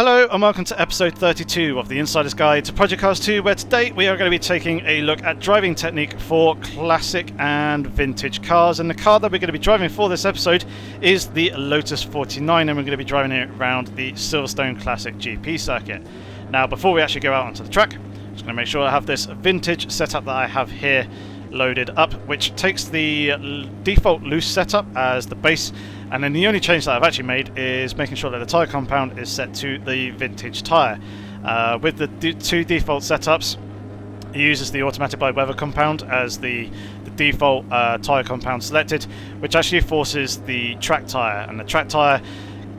Hello and welcome to episode 32 of the Insider's Guide to Project Cars 2, where today we are going to be taking a look at driving technique for classic and vintage cars. And the car that we're going to be driving for this episode is the Lotus 49, and we're going to be driving it around the Silverstone Classic GP circuit. Now, before we actually go out onto the track, I'm just going to make sure I have this vintage setup that I have here loaded up, which takes the default loose setup as the base, and then the only change that I've actually made is making sure that the tyre compound is set to the vintage tyre. With the two default setups, it uses the automatic by weather compound as the default tyre compound selected, which actually forces the track tyre, and the track tyre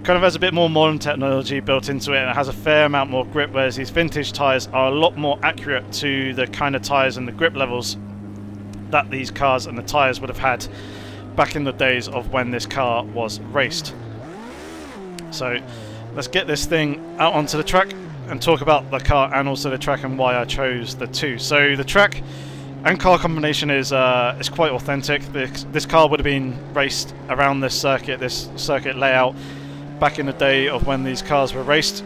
kind of has a bit more modern technology built into it, and it has a fair amount more grip, whereas these vintage tyres are a lot more accurate to the kind of tyres and the grip levels that these cars and the tyres would have had back in the days of when this car was raced. So let's get this thing out onto the track and talk about the car and also the track and why I chose the two. So the track and car combination is quite authentic. This car would have been raced around this circuit layout back in the day of when these cars were raced.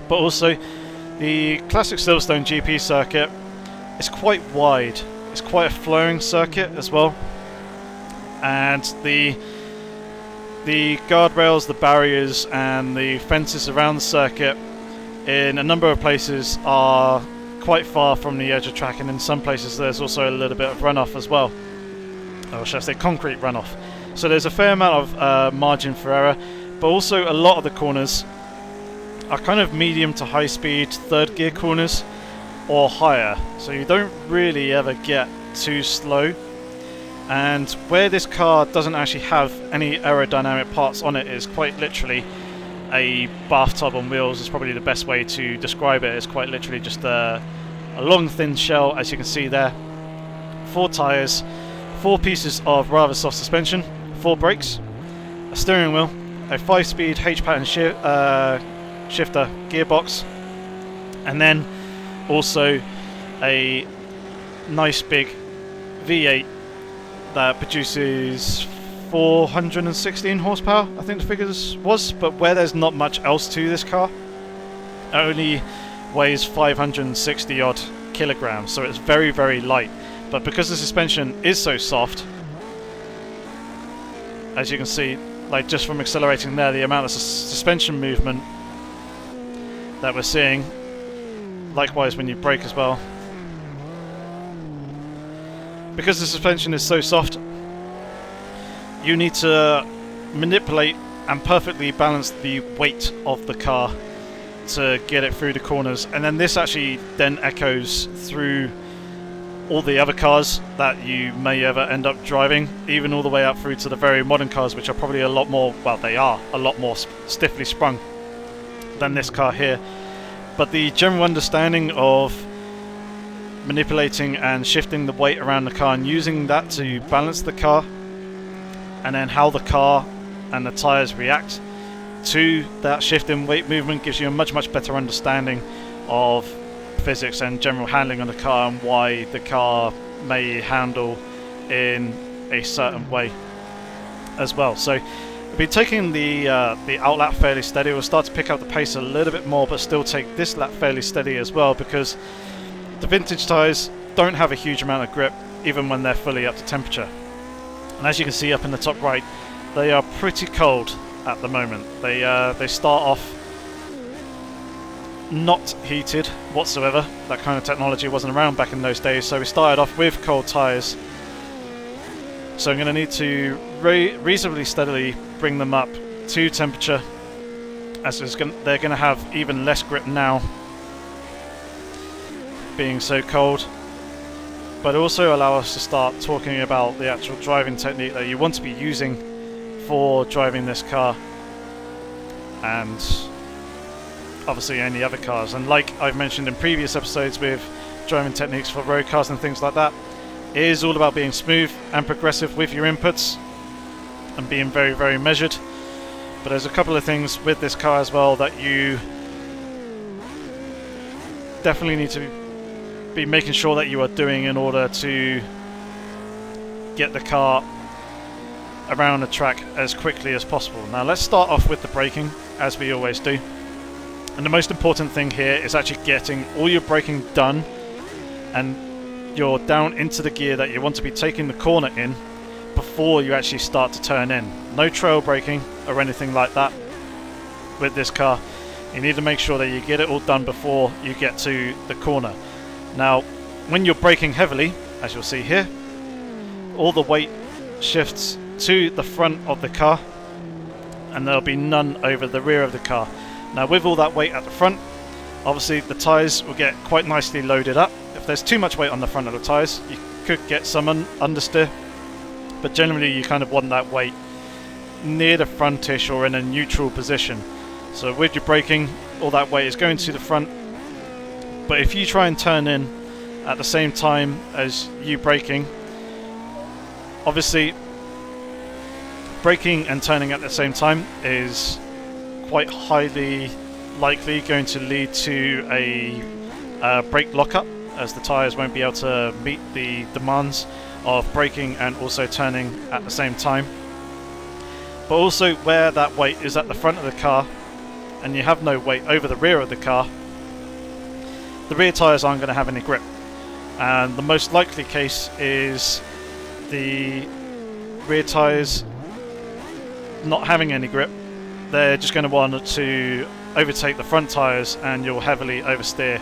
But also the classic Silverstone GP circuit is quite wide. It's quite a flowing circuit as well, and the guardrails, the barriers and the fences around the circuit in a number of places are quite far from the edge of track, and in some places there's also a little bit of runoff as well, or should I say concrete runoff. So there's a fair amount of margin for error, but also a lot of the corners are kind of medium to high speed third gear corners or higher, so you don't really ever get too slow. And where this car doesn't actually have any aerodynamic parts on it, is quite literally a bathtub on wheels is probably the best way to describe it. It's quite literally just a long thin shell, as you can see there. 4 tyres, 4 pieces of rather soft suspension, 4 brakes, a steering wheel, a 5-speed H-pattern shifter gearbox, and then also a nice big V8 that produces 416 horsepower, I think the figures was, but where there's not much else to this car, it only weighs 560 odd kilograms, so it's very, very light. But because the suspension is so soft, as you can see, like just from accelerating there, the amount of suspension movement that we're seeing, likewise when you brake as well. Because the suspension is so soft, you need to manipulate and perfectly balance the weight of the car to get it through the corners, and then this actually then echoes through all the other cars that you may ever end up driving, even all the way up through to the very modern cars, which are probably a lot more, well, they are a lot more stiffly sprung than this car here. But the general understanding of manipulating and shifting the weight around the car and using that to balance the car, and then how the car and the tyres react to that shift in weight movement, gives you a much better understanding of physics and general handling on the car, and why the car may handle in a certain way as well. So we'll be taking the outlap fairly steady. We'll start to pick up the pace a little bit more, but still take this lap fairly steady as well, because the vintage tyres don't have a huge amount of grip even when they're fully up to temperature. And as you can see up in the top right, they are pretty cold at the moment. They start off not heated whatsoever. That kind of technology wasn't around back in those days, so we started off with cold tyres. So I'm going to need to reasonably steadily bring them up to temperature, as they're going to have even less grip now, being so cold, but also allow us to start talking about the actual driving technique that you want to be using for driving this car, and obviously any other cars. And like I've mentioned in previous episodes with driving techniques for road cars and things like that, it is all about being smooth and progressive with your inputs and being very, very measured. But there's a couple of things with this car as well that you definitely need to be making sure that you are doing in order to get the car around the track as quickly as possible. Now let's start off with the braking, as we always do. And the most important thing here is actually getting all your braking done, and you're down into the gear that you want to be taking the corner in before you actually start to turn in. No trail braking or anything like that with this car. You need to make sure that you get it all done before you get to the corner. Now, when you're braking heavily, as you'll see here, all the weight shifts to the front of the car, and there'll be none over the rear of the car. Now, with all that weight at the front, obviously the tyres will get quite nicely loaded up. If there's too much weight on the front of the tyres, you could get some understeer, but generally you kind of want that weight near the frontish or in a neutral position. So with your braking, all that weight is going to the front, but if you try and turn in at the same time as you braking, obviously braking and turning at the same time is quite highly likely going to lead to a brake lockup, as the tyres won't be able to meet the demands of braking and also turning at the same time. But also, where that weight is at the front of the car and you have no weight over the rear of the car, the rear tyres aren't going to have any grip, and the most likely case is the rear tyres not having any grip. They're just going to want to overtake the front tyres, and you'll heavily oversteer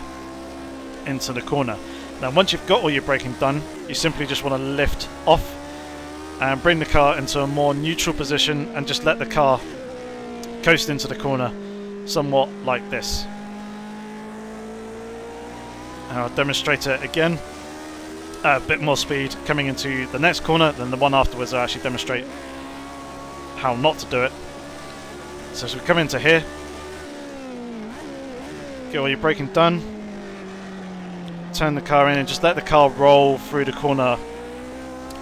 into the corner. Now, once you've got all your braking done, you simply just want to lift off and bring the car into a more neutral position and just let the car coast into the corner, somewhat like this. And I'll demonstrate it again. A bit more speed coming into the next corner than the one afterwards. I'll actually demonstrate how not to do it. So as we come into here, get all your braking done, turn the car in and just let the car roll through the corner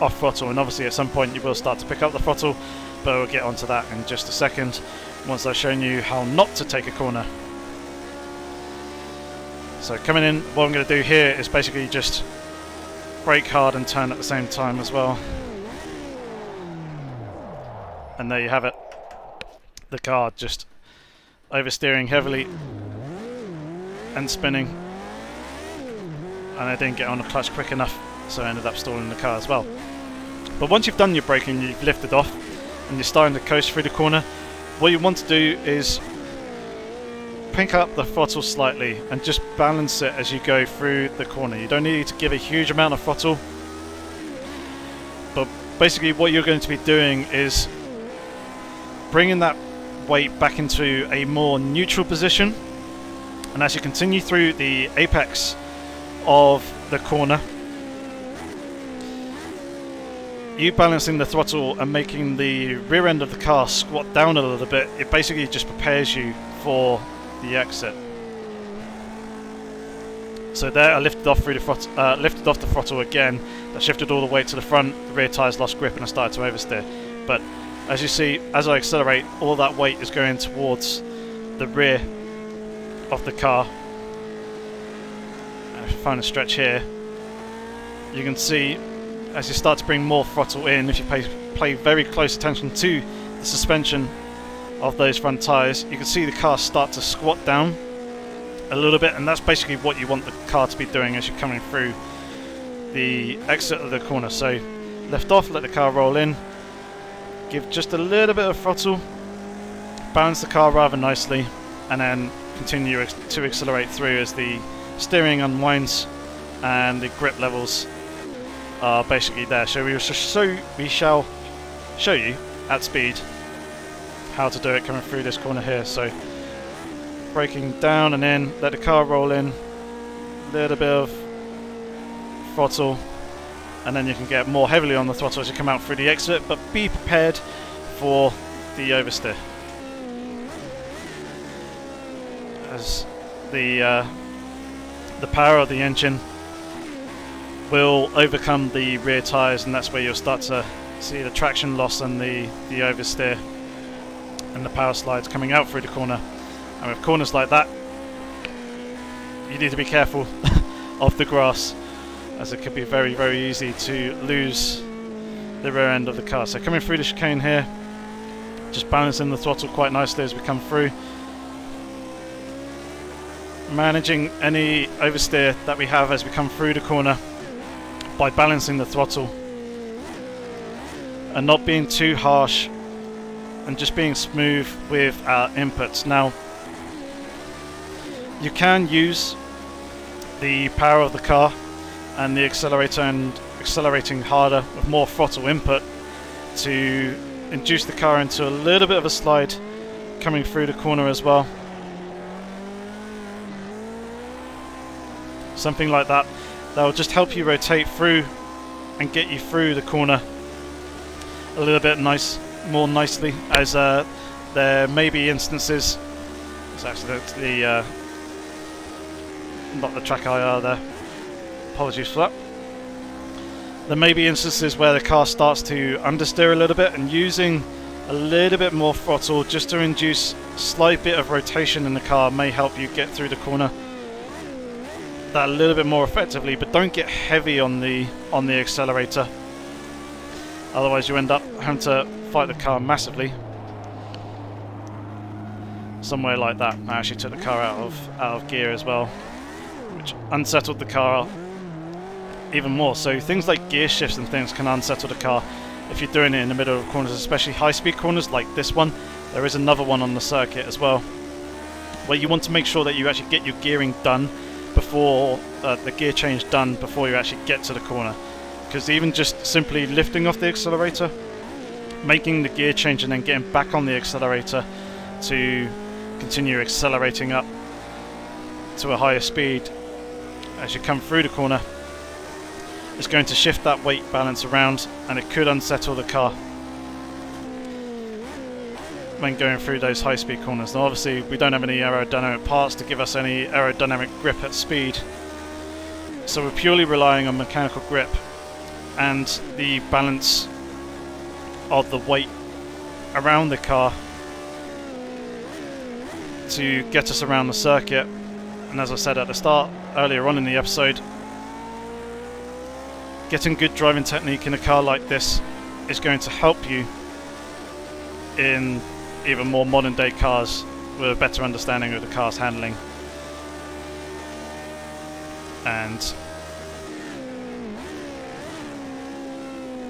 off throttle. And obviously at some point you will start to pick up the throttle, but we'll get onto that in just a second once I've shown you how not to take a corner. So coming in, what I'm going to do here is basically just brake hard and turn at the same time as well. And there you have it. The car just oversteering heavily and spinning, and I didn't get on the clutch quick enough, so I ended up stalling the car as well. But once you've done your braking, you've lifted off and you're starting to coast through the corner, what you want to do is pick up the throttle slightly and just balance it as you go through the corner. You don't need to give a huge amount of throttle, but basically what you're going to be doing is bringing that weight back into a more neutral position, and as you continue through the apex of the corner, you balancing the throttle and making the rear end of the car squat down a little bit, it basically just prepares you for the exit. So there I lifted off through the lifted off the throttle again. That shifted all the weight to the front, the rear tyres lost grip and I started to oversteer. But as you see, as I accelerate, all that weight is going towards the rear of the car. And if you find a stretch here, you can see as you start to bring more throttle in, if you pay very close attention to the suspension of those front tyres, you can see the car start to squat down a little bit, and that's basically what you want the car to be doing as you're coming through the exit of the corner. So lift off, let the car roll in, give just a little bit of throttle, balance the car rather nicely, and then continue to accelerate through as the steering unwinds and the grip levels are basically there. So we shall show you at speed how to do it coming through this corner here. So braking down and in, let the car roll in, a little bit of throttle, and then you can get more heavily on the throttle as you come out through the exit, but be prepared for the oversteer. As the power of the engine will overcome the rear tyres, and that's where you'll start to see the traction loss and the oversteer and the power slides coming out through the corner. And with corners like that, you need to be careful of the grass, as it could be very, very easy to lose the rear end of the car. So coming through the chicane here, just balancing the throttle quite nicely as we come through. managing any oversteer that we have as we come through the corner by balancing the throttle and not being too harsh and just being smooth with our inputs. Now, you can use the power of the car and the accelerator and accelerating harder with more throttle input to induce the car into a little bit of a slide coming through the corner as well. Something like that. That will just help you rotate through and get you through the corner a little bit more nicely, as there may be instances. It's actually not the track IR there. Apologies for that. There may be instances where the car starts to understeer a little bit, and using a little bit more throttle just to induce a slight bit of rotation in the car may help you get through the corner that a little bit more effectively. But don't get heavy on the accelerator, otherwise you end up having to fight the car massively. Somewhere like that. I actually took the car out of gear as well, which unsettled the car even more. So things like gear shifts and things can unsettle the car if you're doing it in the middle of corners, especially high-speed corners like this one. There is another one on the circuit as well, where you want to make sure that you actually get your gearing done before the gear change done before you actually get to the corner, because even just simply lifting off the accelerator, making the gear change and then getting back on the accelerator to continue accelerating up to a higher speed as you come through the corner is going to shift that weight balance around, and it could unsettle the car when going through those high-speed corners. Now obviously we don't have any aerodynamic parts to give us any aerodynamic grip at speed, so we're purely relying on mechanical grip and the balance of the weight around the car to get us around the circuit. And as I said at the start earlier on in the episode, getting good driving technique in a car like this is going to help you in even more modern day cars with a better understanding of the car's handling and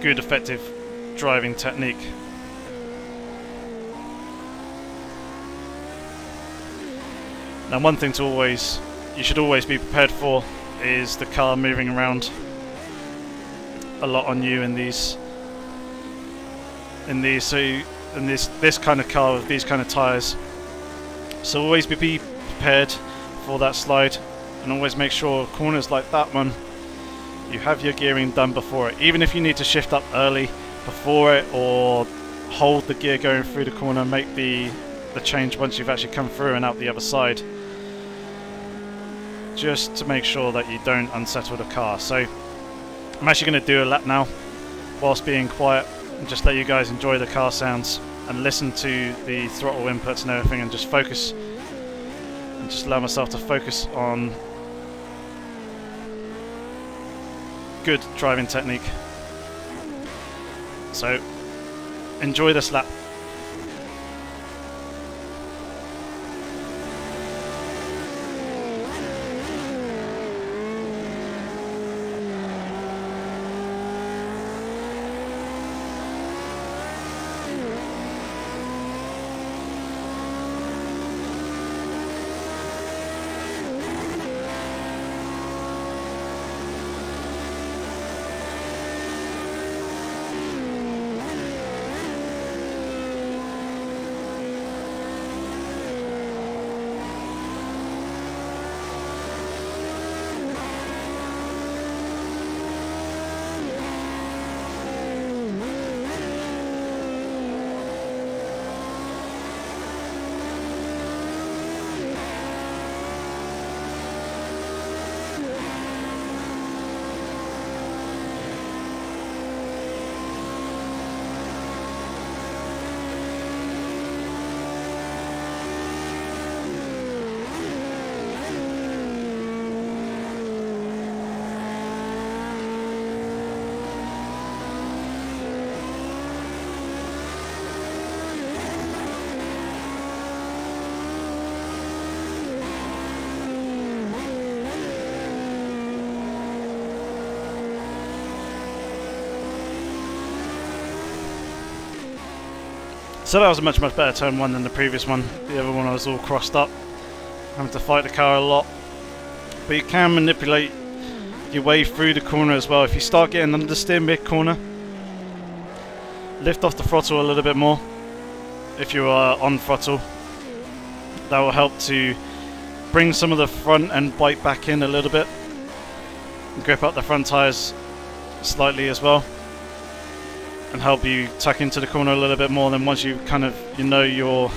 good effective driving technique. Now, one thing you should always be prepared for is the car moving around a lot on you in this kind of car with these kind of tyres. So always be prepared for that slide, and always make sure corners like that one you have your gearing done before it. Even if you need to shift up early before it, or hold the gear going through the corner, make the change once you've actually come through and out the other side, just to make sure that you don't unsettle the car. So I'm actually going to do a lap now whilst being quiet and just let you guys enjoy the car sounds and listen to the throttle inputs and everything, and just focus and just allow myself to focus on good driving technique. So enjoy this lap. So that was a much better turn one than the previous one. The other one I was all crossed up, having to fight the car a lot. But you can manipulate your way through the corner as well. If you start getting understeer mid-corner, lift off the throttle a little bit more. If you are on throttle, that will help to bring some of the front end bite back in a little bit. Grip up the front tyres slightly as well, and help you tuck into the corner a little bit more. Then once you you're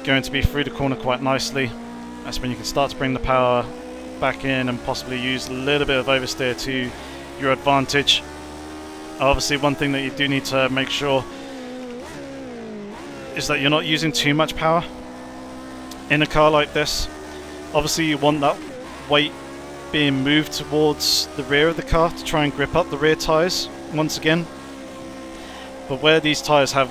going to be through the corner quite nicely, that's when you can start to bring the power back in and possibly use a little bit of oversteer to your advantage. Obviously, one thing that you do need to make sure is that you're not using too much power in a car like this. Obviously, you want that weight being moved towards the rear of the car to try and grip up the rear tyres once again. But where these tyres have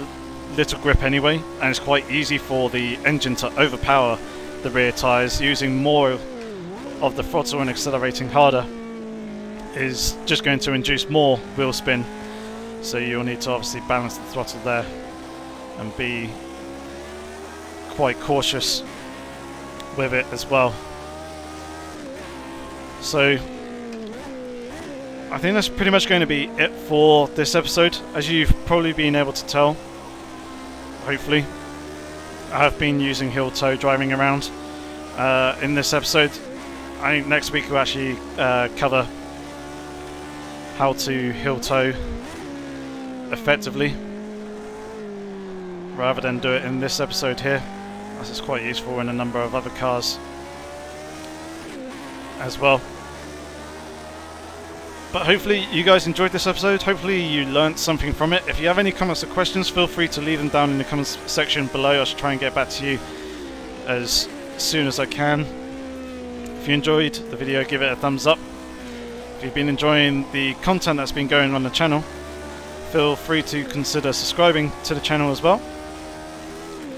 little grip anyway, and it's quite easy for the engine to overpower the rear tyres, using more of the throttle and accelerating harder is just going to induce more wheel spin. So you'll need to obviously balance the throttle there and be quite cautious with it as well. So I think that's pretty much going to be it for this episode. As you've probably been able to tell, hopefully, I have been using heel toe driving around in this episode. I think next week we'll actually cover how to heel toe effectively, rather than do it in this episode here, as it's quite useful in a number of other cars as well. But hopefully you guys enjoyed this episode. Hopefully you learnt something from it. If you have any comments or questions, feel free to leave them down in the comments section below. I shall try and get back to you as soon as I can. If you enjoyed the video, give it a thumbs up. If you've been enjoying the content that's been going on the channel, feel free to consider subscribing to the channel as well.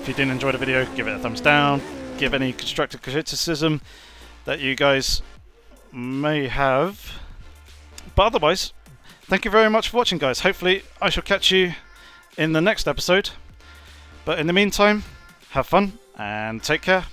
If you didn't enjoy the video, give it a thumbs down. Give any constructive criticism that you guys may have. But otherwise, thank you very much for watching, guys. Hopefully I shall catch you in the next episode. But in the meantime, have fun and take care.